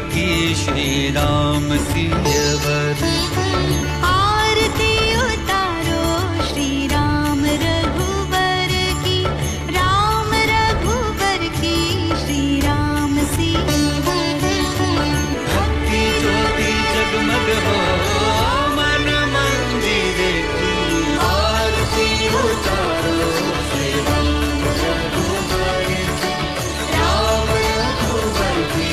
की श्री राम सियवर। आरती उतारो श्री राम रघुवर की, राम रघुवर की श्री राम सियवर। भक्ति ज्योति जगमग हो मन मंदिर की, आरती उतारो श्री राम रघुवर की, राम रघुवर की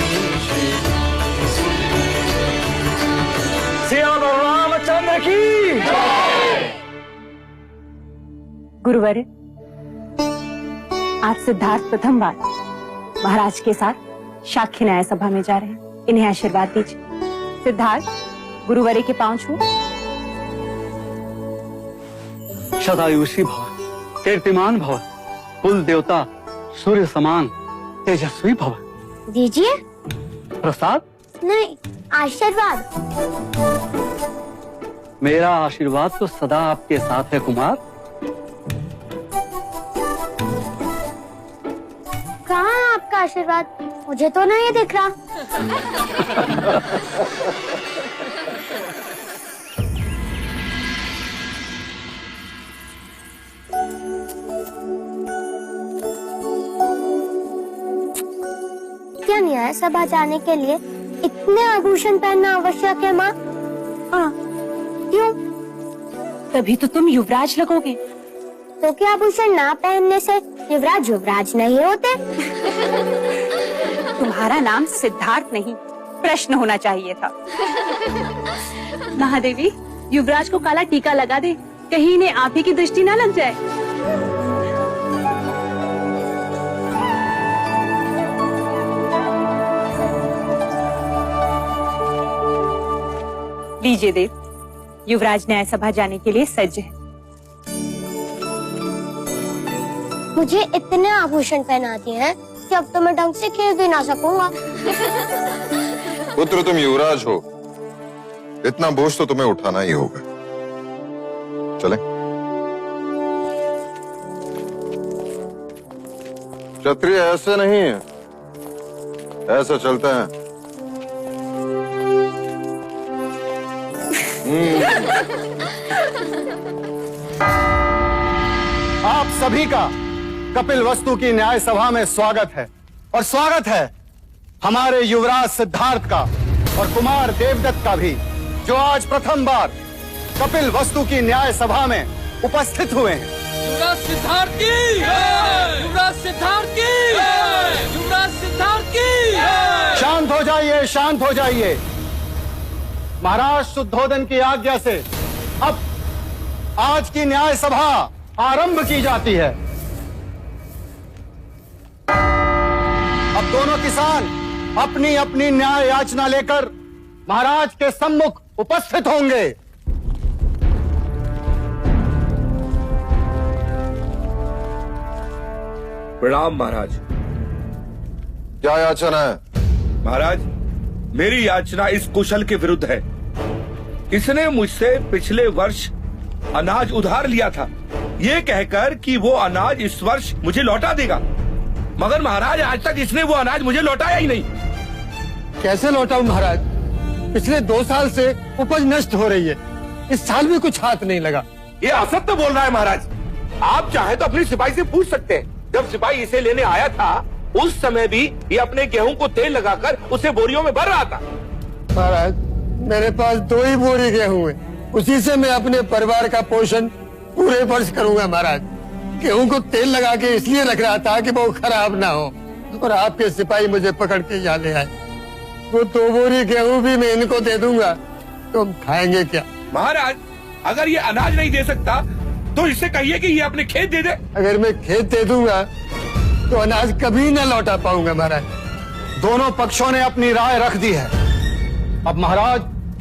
श्री राम सियवर। सियावर रामचंद्र की गुरुवर, आज सिद्धार्थ प्रथम बार महाराज के साथ साख्य न्याय सभा में जा रहे हैं। इन्हें आशीर्वाद दीजिए। सिद्धार्थ, गुरुवरे के पांव छू। शतायुषी भव, कीर्तिमान भव, कुल देवता सूर्य समान तेजस्वी भव। दीजिए। प्रसाद नहीं, आशीर्वाद। मेरा आशीर्वाद तो सदा आपके साथ है कुमार। कहाँ है आपका आशीर्वाद? मुझे तो नहीं दिख रहा। क्या न्याय सभा जाने के लिए इतने आभूषण पहनना आवश्यक है माँ? हाँ, क्यों? तभी तो तुम युवराज लगोगे। तो क्या आभूषण ना पहनने से युवराज युवराज नहीं होते? तुम्हारा नाम सिद्धार्थ नहीं, प्रश्न होना चाहिए था। महादेवी, युवराज को काला टीका लगा दे, कहीं इन्हें आप ही की दृष्टि ना लग जाए। लीजिए देव, युवराज न्याय सभा जाने के लिए सज्ज है। मुझे इतने आभूषण पहना दिए हैं कि अब तो मैं ढंग से खेल भी ना सकूंगा। पुत्र, तुम युवराज हो, इतना बोझ तो तुम्हें उठाना ही होगा। चलें? क्षत्रिय ऐसे नहीं है, ऐसा चलता है। आप सभी का कपिल वस्तु की न्याय सभा में स्वागत है। और स्वागत है हमारे युवराज सिद्धार्थ का और कुमार देवदत्त का भी, जो आज प्रथम बार कपिल वस्तु की न्याय सभा में उपस्थित हुए हैं। युवराज सिद्धार्थ की जय! युवराज सिद्धार्थ की जय! युवराज सिद्धार्थ की जय! शांत हो जाइए, शांत हो जाइए। महाराज शुद्धोदन की आज्ञा से अब आज की न्याय सभा आरंभ की जाती है। अब दोनों किसान अपनी अपनी न्याय याचना लेकर महाराज के सम्मुख उपस्थित होंगे। प्रणाम महाराज। क्या याचना है? महाराज, मेरी याचना इस कुशल के विरुद्ध है। इसने मुझसे पिछले वर्ष अनाज उधार लिया था, ये कहकर कि वो अनाज इस वर्ष मुझे लौटा देगा, मगर महाराज आज तक इसने वो अनाज मुझे लौटाया ही नहीं। कैसे लौटाऊं महाराज? पिछले 2 साल से उपज नष्ट हो रही है, इस साल भी कुछ हाथ नहीं लगा। ये असत्य बोल रहा है महाराज। आप चाहे तो अपनी सिपाही से पूछ सकते हैं। जब सिपाही इसे लेने आया था उस समय भी ये अपने गेहूं को तेल लगाकर उसे बोरियों में भर रहा था। महाराज, मेरे पास 2 ही बोरी गेहूं है, उसी से मैं अपने परिवार का पोषण पूरे वर्ष करूंगा। महाराज, गेहूं को तेल लगा के इसलिए रख रहा था कि वो खराब ना हो, और आपके सिपाही मुझे पकड़ के यहाँ ले आए। वो 2 बोरी गेहूं भी मैं इनको दे दूंगा, तो हम खाएंगे क्या? महाराज, अगर ये अनाज नहीं दे सकता तो इससे कहिए कि ये अपने खेत दे दे। अगर मैं खेत दे दूंगा तो अनाज कभी न लौटा पाऊंगा। महाराज, दोनों पक्षों ने अपनी राय रख दी है, अब महाराज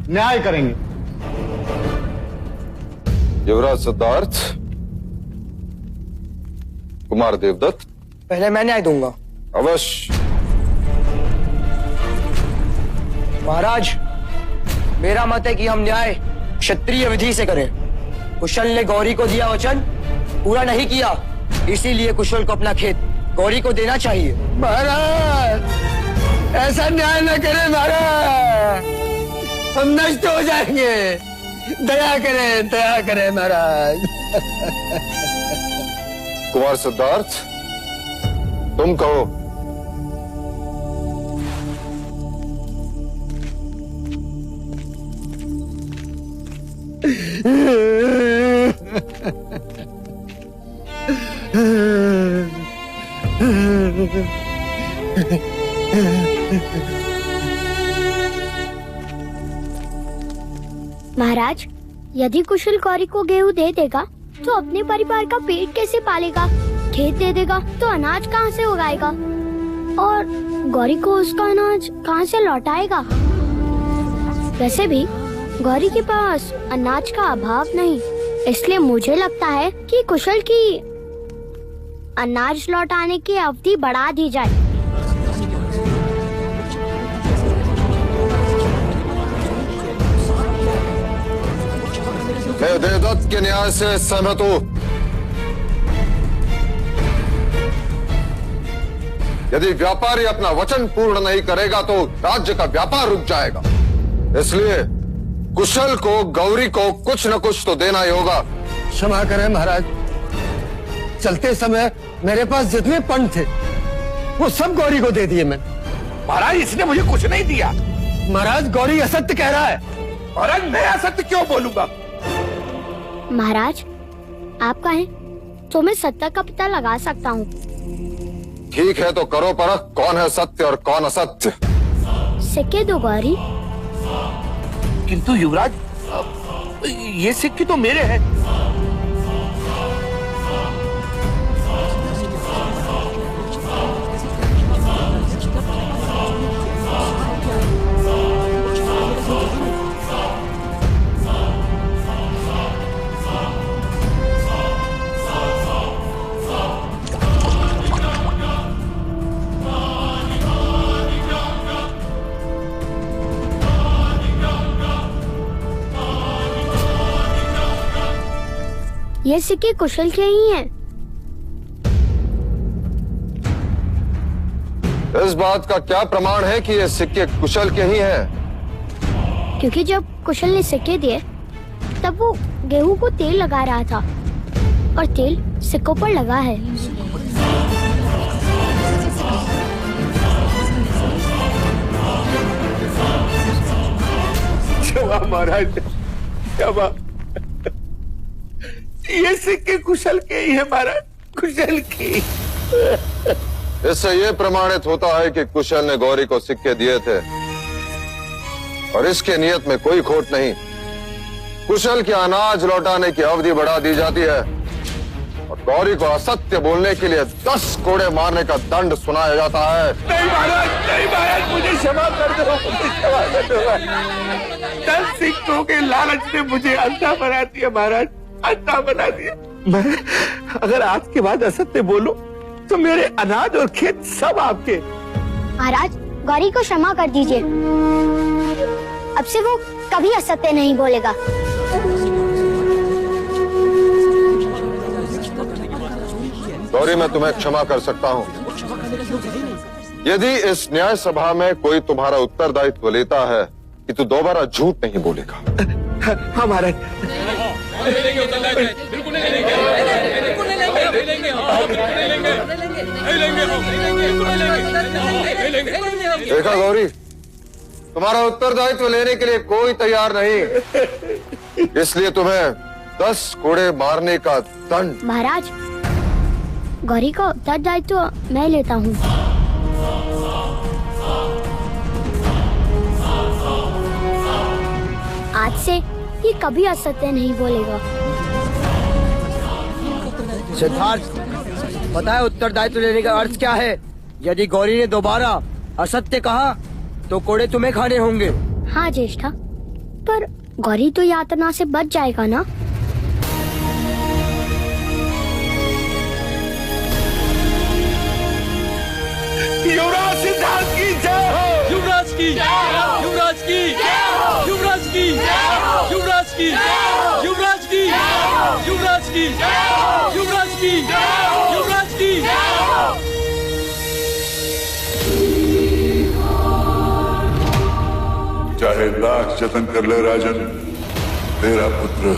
न्याय करेंगे। युवराज सिद्धार्थ, कुमार देवदत्त, पहले मैं न्याय दूंगा। अवश्य। महाराज, मेरा मत है कि हम न्याय क्षत्रिय विधि से करें। कुशल ने गौरी को दिया वचन पूरा नहीं किया, इसीलिए कुशल को अपना खेत गौरी को देना चाहिए। महाराज, ऐसा न्याय न करें महाराज, हम नष्ट हो जाएंगे। दया करें महाराज। कुमार सिद्धार्थ, तुम कहो। महाराज, यदि कुशल गौरी को गेहूं दे देगा तो अपने परिवार का पेट कैसे पालेगा? खेत दे देगा तो अनाज कहाँ से उगाएगा? और गौरी को उसका अनाज कहाँ से लौटाएगा? वैसे भी गौरी के पास अनाज का अभाव नहीं, इसलिए मुझे लगता है कि कुशल की अनाज लौटाने की अवधि बढ़ा दी जाए। मैं देवदत्त के न्याय से सहमत हूं। यदि व्यापारी अपना वचन पूर्ण नहीं करेगा तो राज्य का व्यापार रुक जाएगा। इसलिए कुशल को, गौरी को कुछ न कुछ तो देना ही होगा। क्षमा करें महाराज, चलते समय मेरे पास जितने पन थे वो सब गौरी को दे दिए मैंने। महाराज, इसने मुझे कुछ नहीं दिया। महाराज, गौरी असत्य कह रहा है। महाराज, मैं असत्य क्यों बोलूंगा? महाराज, आप कहें तो मैं सत्य का पता लगा सकता हूँ। ठीक है तो करो परख, कौन है सत्य और कौन असत्य। सिक्के दो गौरी। किंतु युवराज, ये सिक्के तो मेरे हैं। ये सिक्के कुशल के ही हैं। इस बात का क्या प्रमाण है कि ये सिक्के कुशल के ही हैं? क्योंकि जब कुशल ने सिक्के दिए तब वो गेहूं को तेल लगा रहा था और तेल सिक्कों पर लगा है। क्षमा महाराज, क्षमा। ये सिक्के कुशल के ही है महाराज, कुशल की। इससे ये प्रमाणित होता है कि कुशल ने गौरी को सिक्के दिए थे और इसके नियत में कोई खोट नहीं। कुशल के अनाज लौटाने की अवधि बढ़ा दी जाती है और गौरी को असत्य बोलने के लिए 10 कोड़े मारने का दंड सुनाया जाता है। नहीं महाराज, मुझे क्षमा कर दो, मुझे क्षमा कर दो। 10 सिक्कों के लालच ने मुझे अंधा बना दिया महाराज, अंधा बना दिया। मैं अगर आज के बाद असत्य बोलूं तो मेरे अनाज और खेत सब आपके। महाराज, गौरी को क्षमा कर दीजिए। अब से वो कभी असत्य नहीं बोलेगा। गौरी, मैं तुम्हें क्षमा कर सकता हूँ यदि इस न्याय सभा में कोई तुम्हारा उत्तरदायित्व लेता है कि तू दोबारा झूठ नहीं बोलेगा। हाँ महाराज। देखा गौरी, तुम्हारा उत्तरदायित्व लेने के लिए कोई तैयार नहीं, इसलिए तुम्हें 10 कोड़े मारने का दंड। महाराज, गौरी का उत्तरदायित्व मैं लेता हूँ। आज से ये कभी असत्य नहीं बोलेगा। सिद्धार्थ, बताए उत्तरदायित्व लेने का अर्थ क्या है? यदि गौरी ने दोबारा असत्य कहा तो कोड़े तुम्हें खाने होंगे। हाँ ज्येष्ठा, पर गौरी तो यातना से बच जाएगा ना? युवराज सिद्धार्थ की जय हो। युवराज की, युवराज की, युवराज की, युवराज की, युवराज की, युवराज की, युवराज की, युवराज की। चाहे लाख जतन कर ले राजन, तेरा पुत्र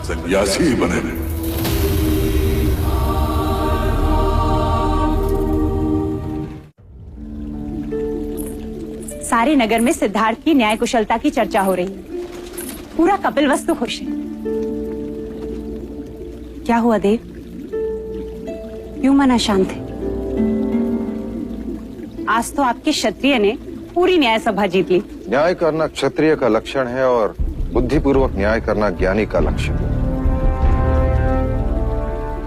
सन्यासी ही बने। सारे नगर में सिद्धार्थ की न्याय कुशलता की चर्चा हो रही है। पूरा कपिलवस्तु खुश है। क्या हुआ देव, क्यों मन अशांत है? आज तो आपके क्षत्रिय ने पूरी न्याय सभा जीत ली। न्याय करना क्षत्रिय का लक्षण है और बुद्धिपूर्वक न्याय करना ज्ञानी का लक्षण।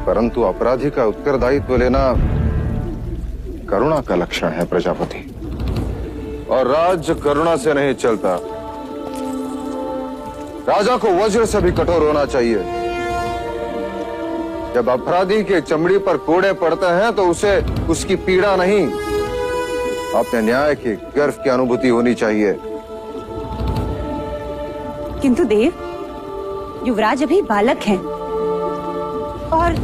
परंतु अपराधी का उत्तरदायित्व लेना करुणा का लक्षण है प्रजापति। और राज्य करुणा से नहीं चलता। राजा को वज्र से भी कठोर होना चाहिए। जब अपराधी के चमड़ी पर कोड़े पड़ते हैं तो उसे उसकी पीड़ा नहीं, अपने न्याय के गर्व की अनुभूति होनी चाहिए। किंतु देव, युवराज अभी बालक हैं और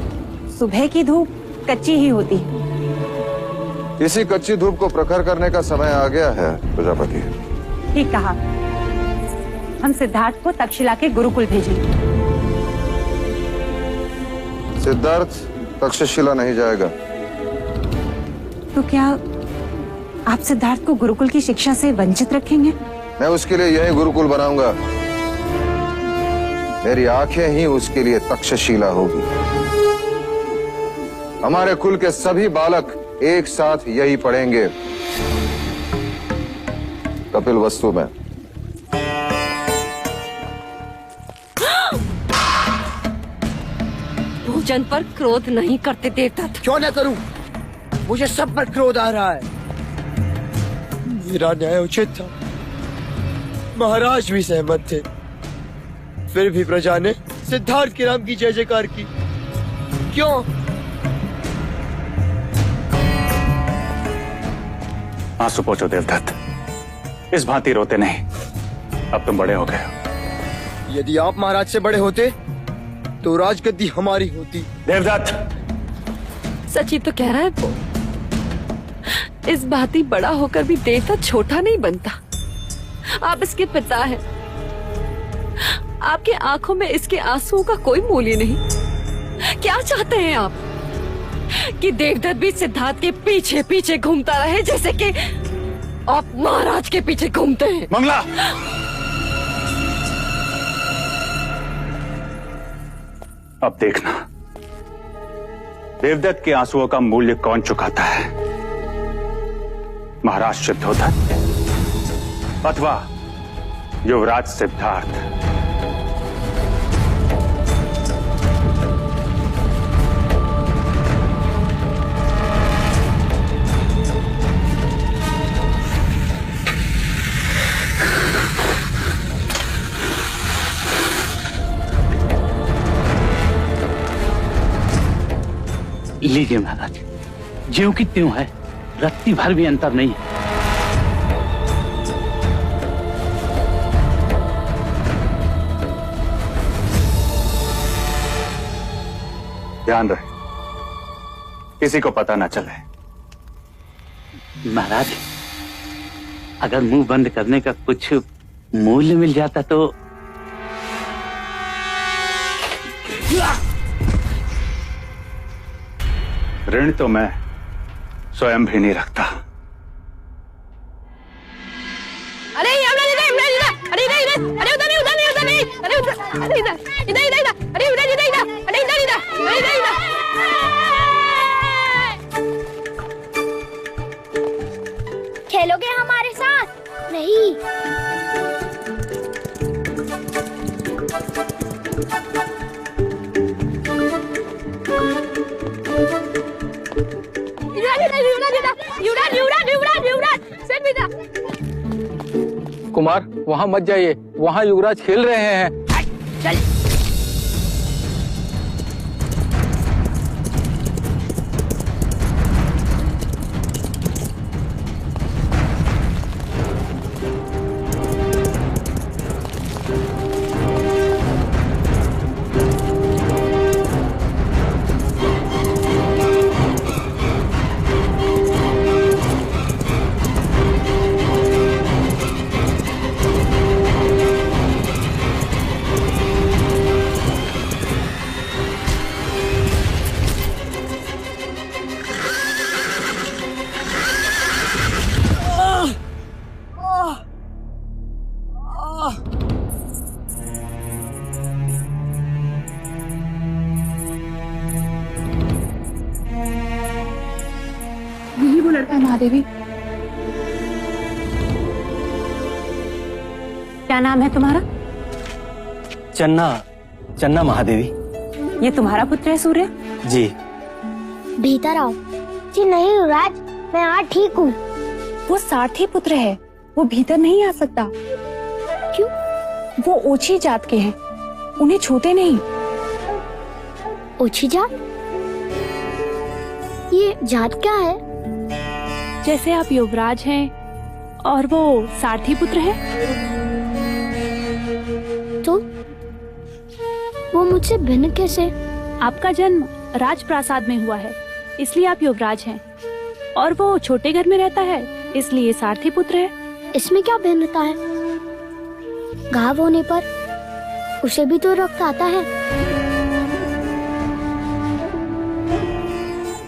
सुबह की धूप कच्ची ही होती है। इसी कच्ची धूप को प्रखर करने का समय आ गया है प्रजापति। ठीक कहा। हम सिद्धार्थ को तक्षशिला के गुरुकुल भेजेंगे। सिद्धार्थ तक्षशिला नहीं जाएगा। तो क्या आप सिद्धार्थ को गुरुकुल की शिक्षा से वंचित रखेंगे? मैं उसके लिए यही गुरुकुल बनाऊंगा। मेरी आंखें ही उसके लिए तक्षशिला होगी। हमारे कुल के सभी बालक एक साथ यही पढ़ेंगे, कपिलवस्तु में। भोजन पर क्रोध नहीं करते देवता। क्यों न करूं? मुझे सब पर क्रोध आ रहा है। मेरा न्याय उचित था, महाराज भी सहमत थे, फिर भी प्रजा ने सिद्धार्थ के नाम की जय जयकार की। क्यों? आंसू पोंछो देवदत्त, इस भांति रोते नहीं। अब तुम बड़े हो गए हो। यदि आप महाराज से बड़े होते तो राजगद्दी हमारी होती। देवदत्त, सची तो कह रहा है वो। इस भांति बड़ा होकर भी देवता छोटा नहीं बनता। आप इसके पिता हैं। आपके आंखों में इसके आंसुओं का कोई मूल्य नहीं। क्या चाहते हैं आप? कि देवदत्त भी सिद्धार्थ के पीछे पीछे घूमता रहे जैसे कि आप महाराज के पीछे घूमते हैं? मंगला, अब देखना देवदत्त के आंसुओं का मूल्य कौन चुकाता है, महाराज शुद्धोधन अथवा युवराज सिद्धार्थ। लीजिए महाराज, ज्यों की त्यों है, रत्ती भर भी अंतर नहीं है। ध्यान रहे, किसी को पता ना चले। महाराज, अगर मुंह बंद करने का कुछ मूल्य मिल जाता तो। ऋण तो मैं स्वयं भी नहीं रखता। अरे अरे उधर नहीं, अरे उधर नहीं, अरे इधर, अरे इधर, अरे उधर, अरे इधर, खेलोगे हमारे साथ? नहीं। कुमार, वहाँ मत जाइए, वहाँ युवराज खेल रहे हैं। चल। महादेवी। क्या नाम है तुम्हारा? चन्ना, चन्ना महादेवी। ये तुम्हारा पुत्र है सूर्य? जी। भीतर आओ। जी नहीं युवराज, मैं यहाँ ठीक हूँ। वो सारथी पुत्र है, वो भीतर नहीं आ सकता। क्यों? वो ओछी जात के हैं, उन्हें छूते नहीं। ओछी जात? ये जात क्या है? जैसे आप युवराज हैं और वो सारथी पुत्र है। तो वो मुझसे भिन्न कैसे? आपका जन्म राजप्रासाद में हुआ है, इसलिए आप युवराज हैं, और वो छोटे घर में रहता है, इसलिए सारथी पुत्र है। इसमें क्या भिन्नता है? घाव होने पर उसे भी तो रक्त आता है।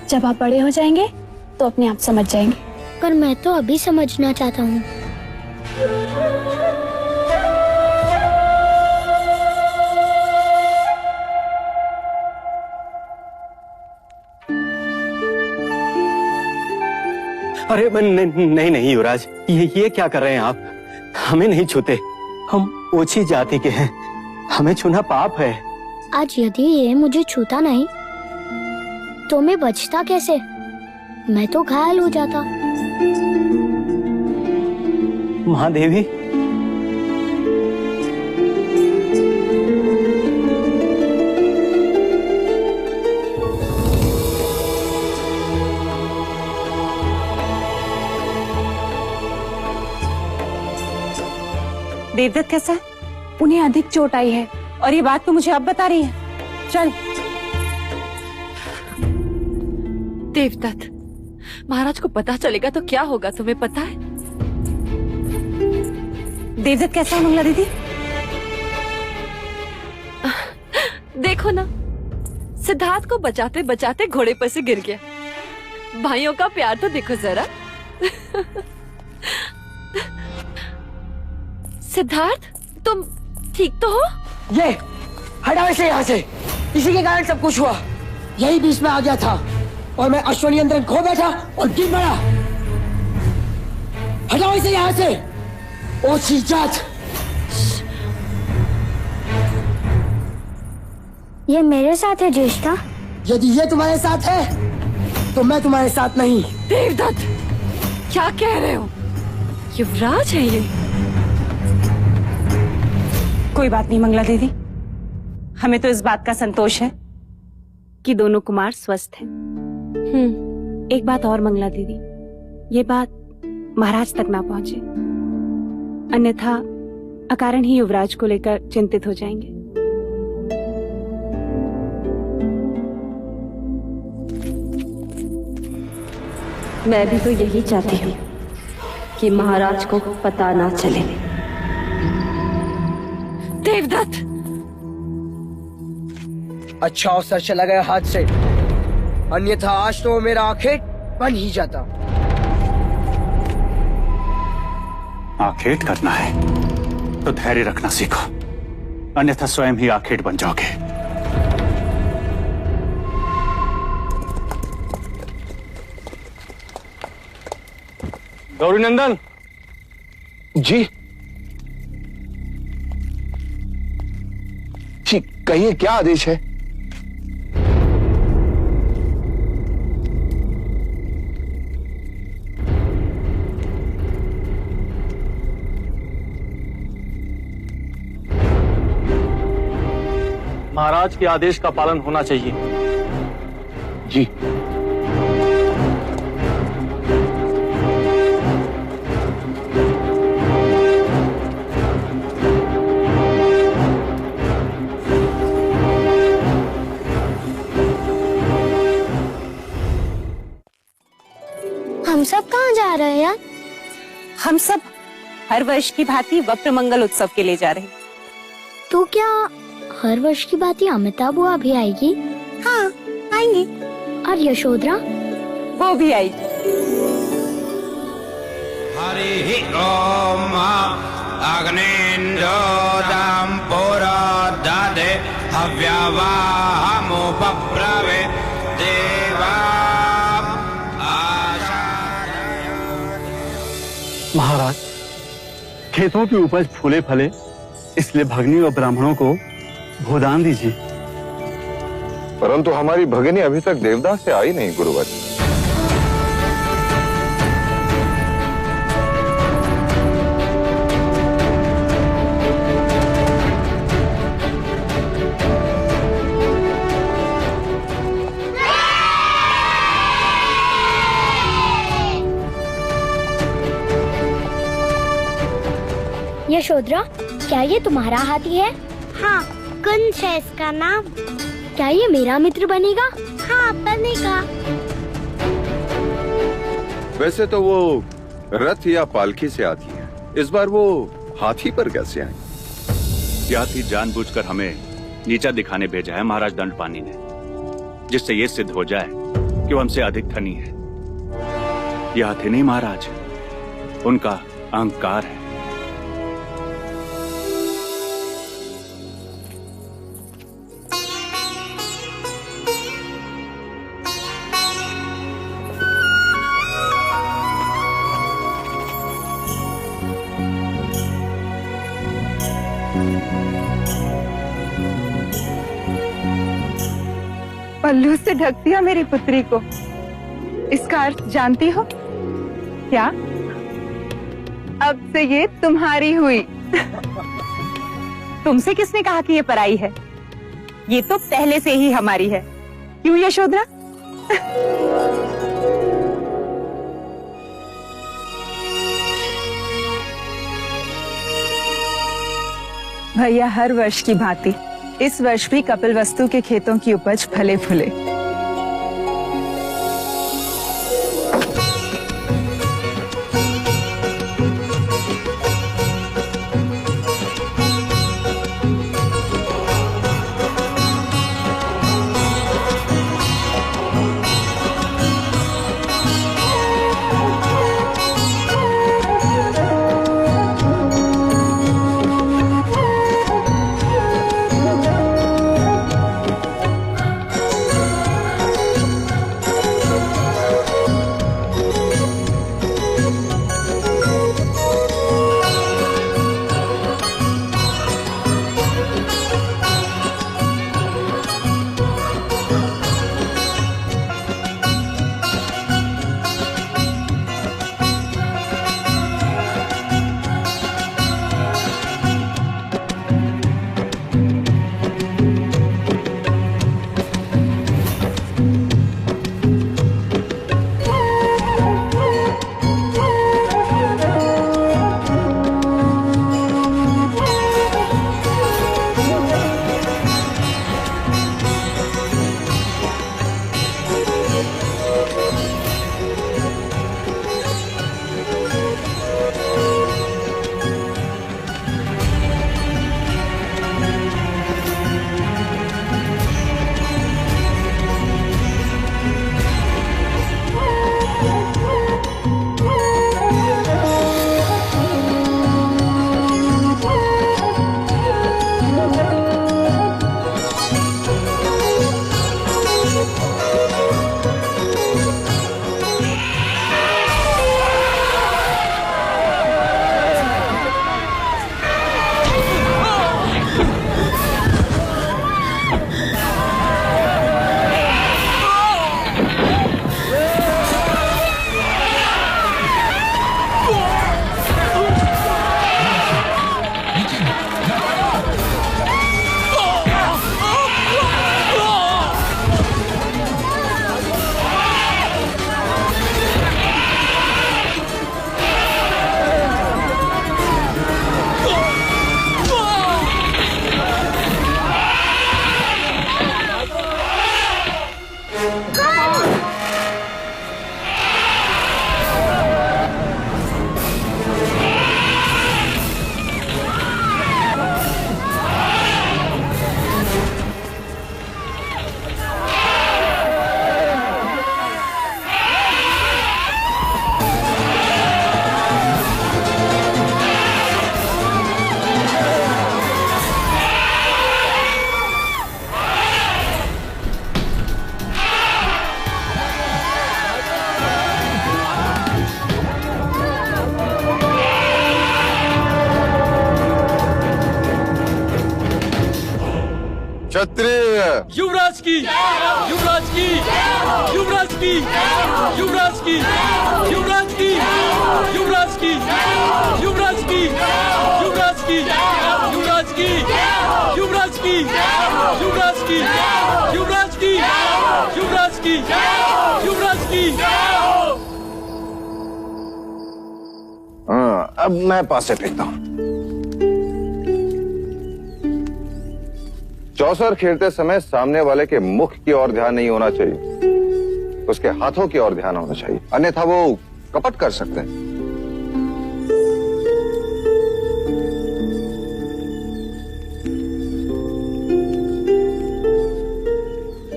जब आप बड़े हो जाएंगे तो अपने आप समझ जाएंगे। पर मैं तो अभी समझना चाहता हूँ। अरे नहीं नहीं युवराज, ये क्या कर रहे हैं आप? हमें नहीं छूते, हम ओछी जाति के हैं, हमें छूना पाप है। आज यदि ये मुझे छूता नहीं तो मैं बचता कैसे? मैं तो घायल हो जाता। महादेवी, देवदत्त कैसा है? उन्हें अधिक चोट आई है और ये बात तो मुझे अब बता रही है। चल। देवदत्त, महाराज को पता चलेगा तो क्या होगा, तुम्हें पता है? देवदत्त कैसा है मंगला दीदी? देखो ना, सिद्धार्थ को बचाते बचाते घोड़े पर से गिर गया। भाइयों का प्यार तो देखो जरा। सिद्धार्थ, तुम ठीक तो हो? ये हटाओ इसे यहाँ से, इसी के कारण सब कुछ हुआ। यही बीच में आ गया था और मैं अश्वनियंत्रण खो बैठा और गिर पड़ा। हटाओ इसे यहाँ से, ओछी जात। ये मेरे साथ है ज्येष्ठा। यदि ये तुम्हारे साथ है तो मैं तुम्हारे साथ नहीं। देवदत्त, क्या कह रहे हो? युवराज है ये। कोई बात नहीं मंगला दीदी, हमें तो इस बात का संतोष है कि दोनों कुमार स्वस्थ हैं। एक बात और मंगला दीदी, ये बात महाराज तक ना पहुंचे, अन्यथा अकारण ही युवराज को लेकर चिंतित हो जाएंगे। मैं भी तो यही चाहती हूँ कि महाराज को पता ना चले। देवदत्त, अच्छा अवसर चला गया हाथ से, अन्यथा आज तो मेरा आखेट बन ही जाता। आखेट करना है तो धैर्य रखना सीखो, अन्यथा स्वयं ही आखेट बन जाओगे। गौरी नंदन जी, जी कहिए क्या आदेश है? महाराज के आदेश का पालन होना चाहिए। जी। हम सब कहाँ जा रहे हैं यार? हम सब हर वर्ष की भांति वक्र मंगल उत्सव के लिए जा रहे हैं। तो क्या हर वर्ष की भांति अमिता बुआ भी आएगी? हाँ आएंगी। और यशोधरा? वो भी आएगी। हरि ओम अग्नेन्द्रोदं पुरोदधे हव्यवाहमुपब्रवे देवा आशादय। महाराज, खेतों की उपज फूले फले, इसलिए भगनी और ब्राह्मणों को भोदान दीजिए। परंतु हमारी भगिनी अभी तक देवदास से आई नहीं गुरुवर। यशोधरा, क्या ये तुम्हारा हाथी है? हाँ, कुंज है इसका नाम। क्या ये मेरा मित्र बनेगा? हाँ, बनेगा। वैसे तो वो रथ या पालकी से आती है, इस बार वो हाथी पर कैसे आई? यह हाथी जानबूझकर हमें नीचा दिखाने भेजा है महाराज दंडपानी ने, जिससे ये सिद्ध हो जाए कि वो हमसे अधिक धनी है। यह हाथी नहीं महाराज, उनका अहंकार है। पल्लू से ढक दिया मेरी पुत्री को, इसका अर्थ जानती हो क्या? अब से ये तुम्हारी हुई। तुमसे किसने कहा कि ये पराई है? ये तो पहले से ही हमारी है। क्यों यशोधरा? भैया, हर वर्ष की भांति इस वर्ष भी कपिलवस्तु के खेतों की उपज फले फूले। क्षत्रिय, युवराज की, युवराज की, युवराज की, युवराज की, युवराज की, युवराज की, युवराज की, युवराज की, युवराज की, युवराज की, युवराज की, युवराज की, युवराज की, युवराज की। हाँ, अब मैं पासे फेंकता हूँ। चौसर खेलते समय सामने वाले के मुख की ओर ध्यान नहीं होना चाहिए, उसके हाथों की ओर ध्यान होना चाहिए, अन्यथा वो कपट कर सकते हैं।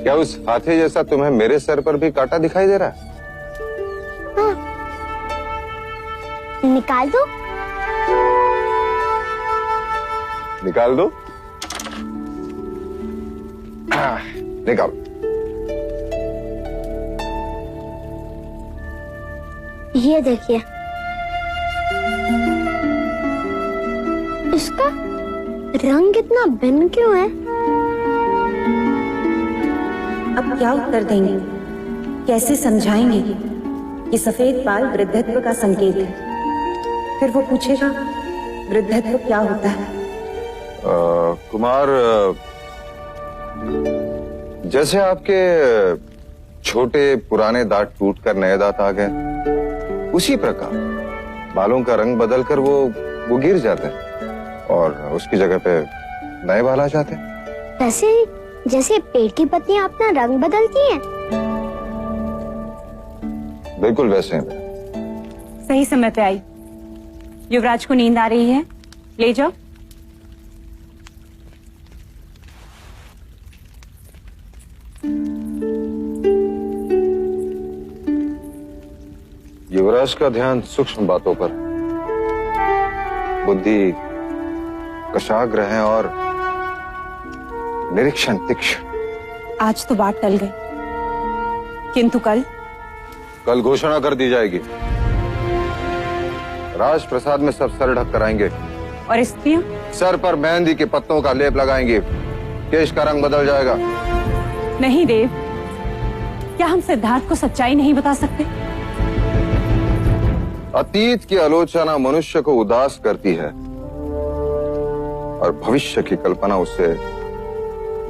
क्या उस हाथी जैसा तुम्हें मेरे सर पर भी कांटा दिखाई दे रहा है? हाँ। निकाल दो। निकाल दो। निकाल। ये देखिए, इसका रंग इतना भिन्न क्यों है? अब क्या उत्तर देंगे, कैसे समझाएंगे? ये सफेद बाल वृद्धत्व का संकेत है। फिर वो पूछेगा वृद्धत्व क्या होता है? कुमार, जैसे आपके छोटे पुराने दांत टूटकर नए दांत आ गए, उसी प्रकार बालों का रंग बदलकर वो गिर जाते हैं और उसकी जगह पे नए बाल आ जाते हैं। वैसे जैसे पेड़ की पत्तियां अपना रंग बदलती हैं। बिल्कुल वैसे हैं। सही समय पे आई। युवराज को नींद आ रही है, ले जाओ। युवराज का ध्यान सूक्ष्म बातों पर, बुद्धि कशाग्र है और निरीक्षण तीक्ष्ण। आज तो बात टल गई, किंतु कल घोषणा कर दी जाएगी। राजप्रसाद में सब सर ढक कराएंगे और स्त्रियां सर पर मेहंदी के पत्तों का लेप लगाएंगे, केश का रंग बदल जाएगा। नहीं देव, क्या हम सिद्धार्थ को सच्चाई नहीं बता सकते? अतीत की आलोचना मनुष्य को उदास करती है और भविष्य की कल्पना उससे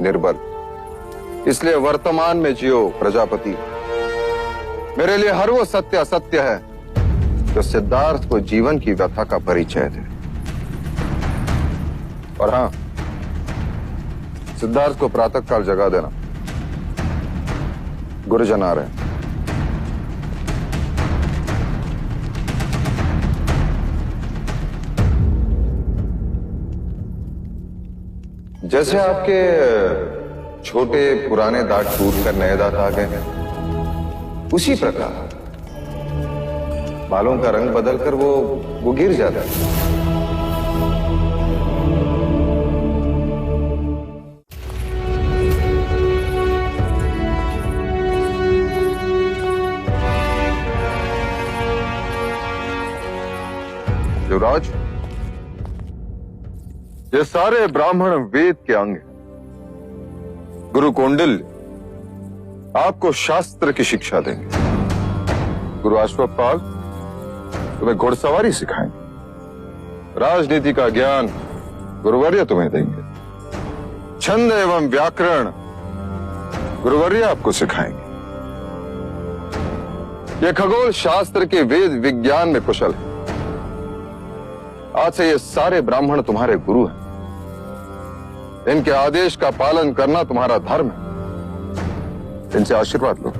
निर्बल। इसलिए वर्तमान में जियो प्रजापति। मेरे लिए हर वो सत्य असत्य है जो सिद्धार्थ को जीवन की व्यथा का परिचय दे। और हाँ, सिद्धार्थ को प्रातःकाल जगा देना, गुरुजन आ रहे हैं। जैसे आपके छोटे पुराने दांत टूटकर नए दांत आ गए, उसी प्रकार बालों का रंग बदलकर वो गिर जाता है। युवराज, ये सारे ब्राह्मण वेद के अंग हैं। गुरु कौंडिल्य आपको शास्त्र की शिक्षा देंगे। गुरु अश्वपाल तुम्हें घुड़सवारी सिखाएंगे। राजनीति का ज्ञान गुरुवर्य तुम्हें देंगे। छंद एवं व्याकरण गुरुवर्य आपको सिखाएंगे। ये खगोल शास्त्र के वेद विज्ञान में कुशल है। आज से ये सारे ब्राह्मण तुम्हारे गुरु हैं। इनके आदेश का पालन करना तुम्हारा धर्म है। इनसे आशीर्वाद लो।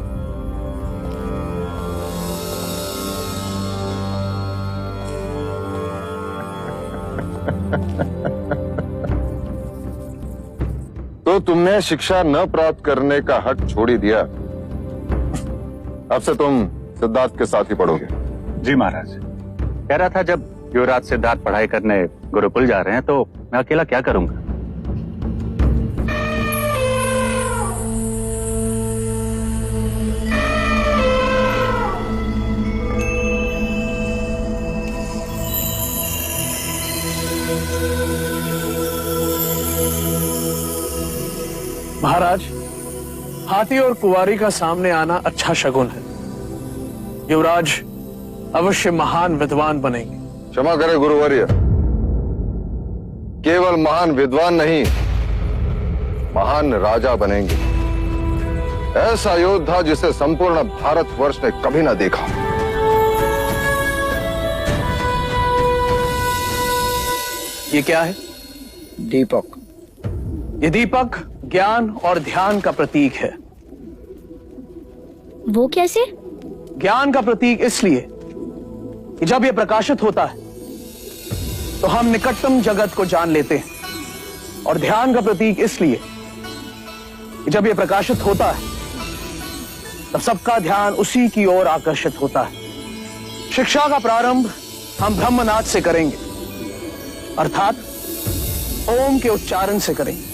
तो तुमने शिक्षा न प्राप्त करने का हक छोड़ ही दिया। अब से तुम सिद्धार्थ के साथ ही पढ़ोगे। जी महाराज। कह रहा था जब युवराज सिद्धार्थ पढ़ाई करने गुरुकुल जा रहे हैं तो मैं अकेला क्या करूंगा। महाराज, हाथी और कुंवारी का सामने आना अच्छा शगुन है। युवराज अवश्य महान विद्वान बनेंगे। क्षमा करे गुरुवर्य, केवल महान विद्वान नहीं, महान राजा बनेंगे। ऐसा योद्धा जिसे संपूर्ण भारतवर्ष ने कभी ना देखा। ये क्या है? दीपक। ये दीपक ज्ञान और ध्यान का प्रतीक है। वो कैसे? ज्ञान का प्रतीक इसलिए कि जब यह प्रकाशित होता है तो हम निकटतम जगत को जान लेते हैं, और ध्यान का प्रतीक इसलिए कि जब यह प्रकाशित होता है तब सबका ध्यान उसी की ओर आकर्षित होता है। शिक्षा का प्रारंभ हम ब्रह्मनाद से करेंगे, अर्थात ओम के उच्चारण से करेंगे।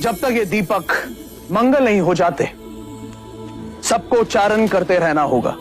जब तक ये दीपक मंगल नहीं हो जाते, सबको उच्चारण करते रहना होगा।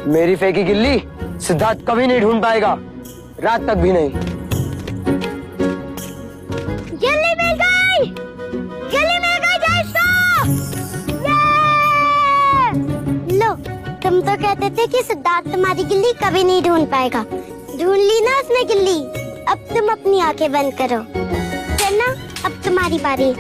मेरी फेंकी गिल्ली सिद्धार्थ कभी नहीं ढूंढ पाएगा, रात तक भी नहीं। गिल्ली मिल गई! गिल्ली मिल गई दोस्तों! लो, तुम तो कहते थे कि सिद्धार्थ तुम्हारी गिल्ली कभी नहीं ढूंढ पाएगा। ढूंढ ली ना उसने गिल्ली। अब तुम अपनी आंखें बंद करो। चलना, अब तुम्हारी बारी।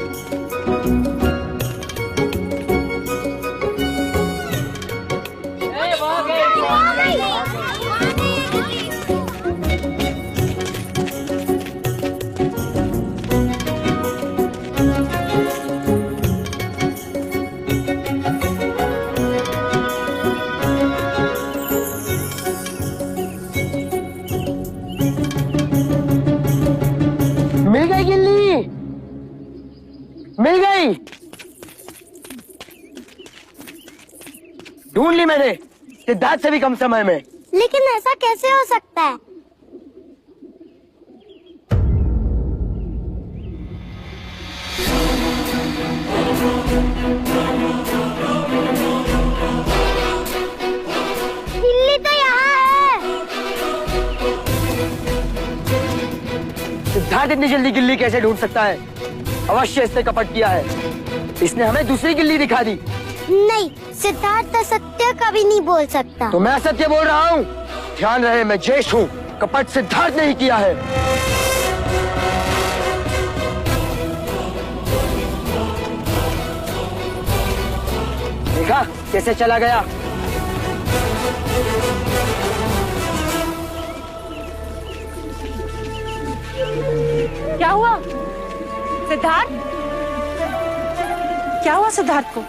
मिल गई गिल्ली, मिल गई। ढूंढ ली मैंने, सिद्धार्थ से भी कम समय में। लेकिन ऐसा कैसे हो सकता है? गिल्ली तो यहाँ है। सिद्धार्थ इतनी जल्दी गिल्ली कैसे ढूंढ सकता है? अवश्य इसने कपट किया है। इसने हमें दूसरी गिल्ली दिखा दी। नहीं, सिद्धार्थ असत्य कभी नहीं बोल सकता। तो मैं असत्य बोल रहा हूँ। ध्यान रहे, मैं ज्येष्ठ हूँ, कपट सिद्धार्थ नहीं किया है। देखा कैसे चला गया। क्या हुआ सिद्धार्थ? क्या हुआ सिद्धार्थ को?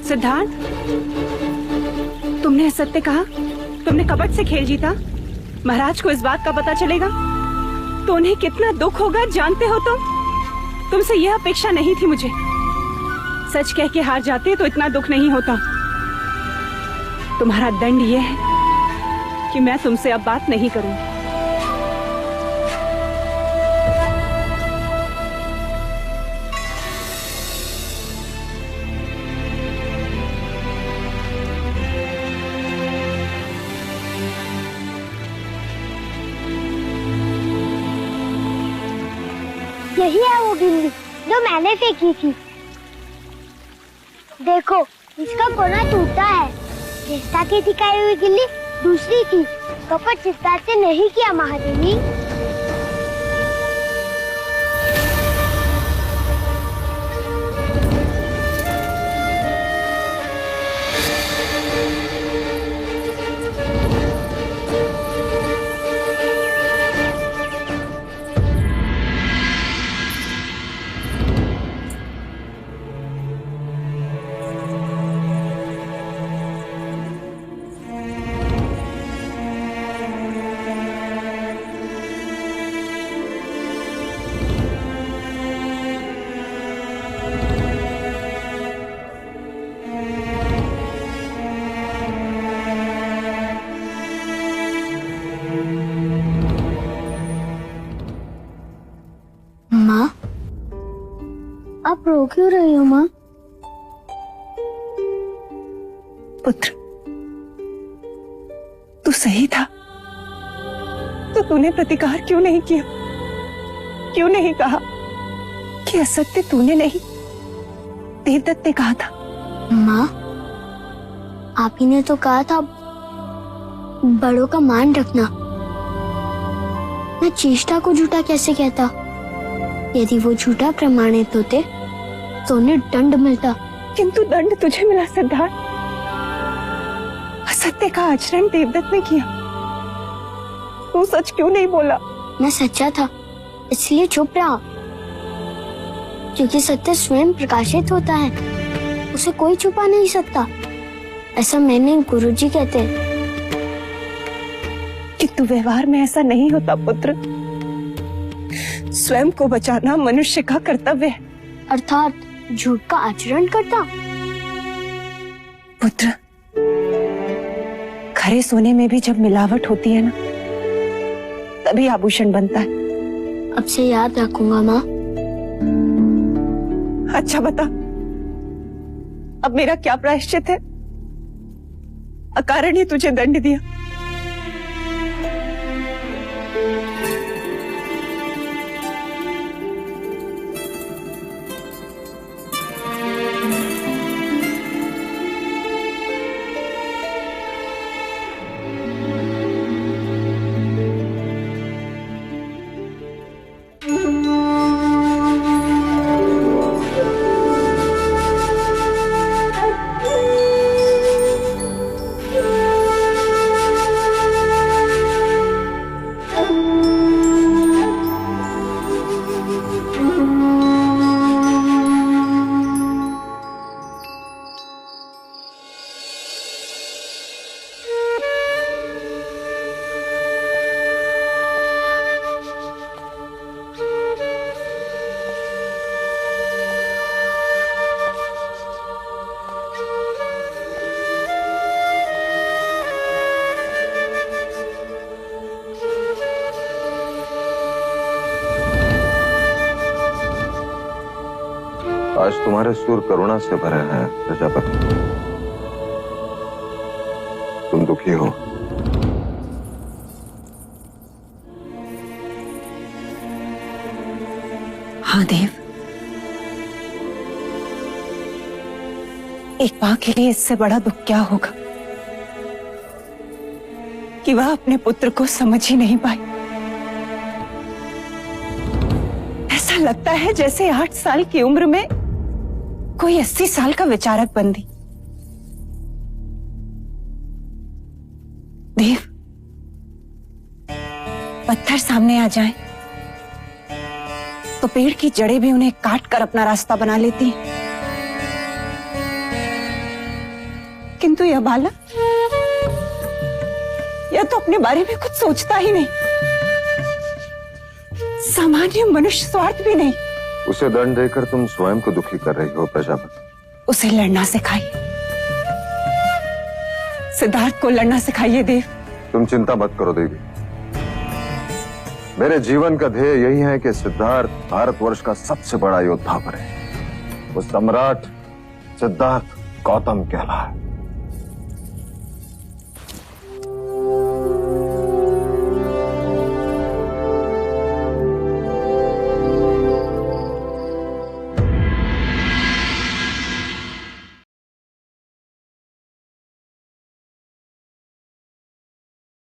सिद्धार्थ, तुमने सत्य कहा, तुमने कपट से खेल जीता। महाराज को इस बात का पता चलेगा तो उन्हें कितना दुख होगा, जानते हो तुम। तुमसे यह अपेक्षा नहीं थी मुझे। सच कह के हार जाते तो इतना दुख नहीं होता। तुम्हारा दंड यह है कि मैं तुमसे अब बात नहीं करूंगी। यही है वो गिल्ली जो मैंने फेंकी थी। देखो, इसका कोना टूटा है। जैसा की दिखाई हुई गिल्ली दूसरी थी। कपट सिद्धार्थ ने नहीं किया महादेवी। माँ, आप रो क्यों रही हो माँ? पुत्र, तू सही था तो तूने प्रतिकार क्यों नहीं किया? क्यों नहीं कहा कि असत्य तूने नहीं देवदत्त ने कहा था? माँ, आप ही ने तो कहा था बड़ों का मान रखना। मैं चेष्टा को झूठा कैसे कहता? यदि वो झूठा प्रमाणित होते तो उन्हें दंड मिलता। किंतु दंड तुझे मिला सिद्धार्थ। असत्य का आचरण देवदत्त ने किया। तू सच क्यों नहीं बोला? मैं सच्चा था इसलिए चुप रहा, क्योंकि सत्य स्वयं प्रकाशित होता है, उसे कोई छुपा नहीं सकता। ऐसा मैंने गुरुजी कहते हैं। किंतु व्यवहार में ऐसा नहीं होता पुत्र। स्वयं को बचाना मनुष्य का कर्तव्य है। अर्थात झूठ का आचरण करता। पुत्र, खरे सोने में भी जब मिलावट होती है ना, तभी आभूषण बनता है। अब से याद रखूंगा माँ। अच्छा बता, अब मेरा क्या प्रायश्चित है? अकारण ही तुझे दंड दिया। आज तुम्हारे सुर करुणा से भरे हैं प्रजापति। तुम दुखी हो। हाँ देव, एक मां के लिए इससे बड़ा दुख क्या होगा कि वह अपने पुत्र को समझ ही नहीं पाई। ऐसा लगता है जैसे 8 साल की उम्र में कोई 80 साल का विचारक बन दी। देव, पत्थर सामने आ जाएं, तो पेड़ की जड़ें भी उन्हें काट कर अपना रास्ता बना लेती हैं। किंतु यह बालक, यह तो अपने बारे में कुछ सोचता ही नहीं। सामान्य मनुष्य स्वार्थ भी नहीं। उसे दंड देकर तुम स्वयं को दुखी कर रही हो प्रजापति। उसे लड़ना सिखाइए, सिद्धार्थ को लड़ना सिखाइए देव। तुम चिंता मत करो देवी। मेरे जीवन का ध्येय यही है कि सिद्धार्थ भारतवर्ष का सबसे बड़ा योद्धा बने। वो सम्राट सिद्धार्थ गौतम कहलाए।